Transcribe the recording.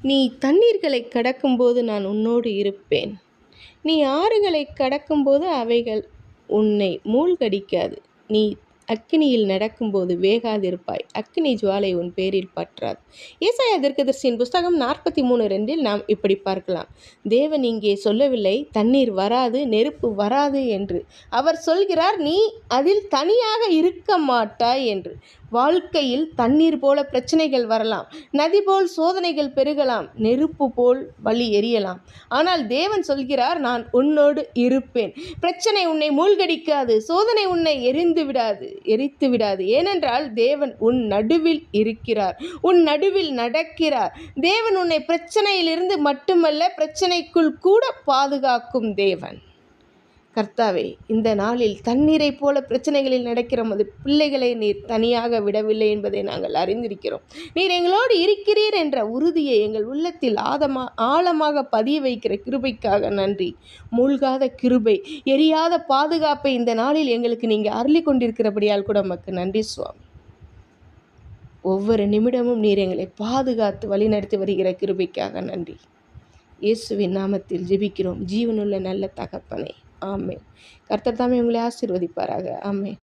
நீ தண்ணீர்களை கடக்கும்போது நான் உன்னோடு இருப்பேன். நீ ஆறுகளை கடக்கும்போது அவைகள் உன்னை மூழ்கடிக்காது. நீ அக்கினியில் நடக்கும்போது வேகாதிருப்பாய். அக்கினி ஜுவாலை உன் பேரில் பற்றாது. ஏசாயா தீர்க்கதரிசியின் புஸ்தகம் 43:2 நாம் இப்படி பார்க்கலாம். தேவன் இங்கே சொல்லவில்லை தண்ணீர் வராது, நெருப்பு வராது என்று. அவர் சொல்கிறார் நீ அதில் தனியாக இருக்க மாட்டாய் என்று. வாழ்க்கையில் தண்ணீர் போல பிரச்சனைகள் வரலாம், நதி போல் சோதனைகள் பெருகலாம், நெருப்பு போல் வலி எரியலாம். ஆனால் தேவன் சொல்கிறார் நான் உன்னோடு இருப்பேன். பிரச்சனை உன்னை மூழ்கடிக்காது, சோதனை உன்னை எரித்து விடாது. ஏனென்றால் தேவன் உன் நடுவில் இருக்கிறார், உன் நடுவில் நடக்கிறார். தேவன் உன்னை பிரச்சனையிலிருந்து மட்டுமல்ல, பிரச்சனைக்குள் கூட பாதுகாக்கும் தேவன். கர்த்தாவே, இந்த நாளில் தண்ணீரை போல பிரச்சனைகளில் நடக்கிற மது பிள்ளைகளை நீர் தனியாக விடவில்லை என்பதை நாங்கள் அறிந்திருக்கிறோம். நீர் எங்களோடு இருக்கிறீர் என்ற உறுதியை எங்கள் உள்ளத்தில் ஆழமாக பதிய வைக்கிற கிருபைக்காக நன்றி. மூழ்காத கிருபை, எரியாத பாதுகாப்பை இந்த நாளில் எங்களுக்கு நீங்கள் அருளி கொண்டிருக்கிறபடியால் கூட உமக்கு நன்றி சுவாமி. ஒவ்வொரு நிமிடமும் நீர் எங்களை பாதுகாத்து வழிநடத்தி வருகிற கிருபைக்காக நன்றி. இயேசுவின் நாமத்தில் ஜெபிக்கிறோம் ஜீவனுள்ள நல்ல தகப்பனே, ஆமென். கர்த்தர் தாமே உங்களை ஆசீர்வதிப்பாராக. ஆமென்.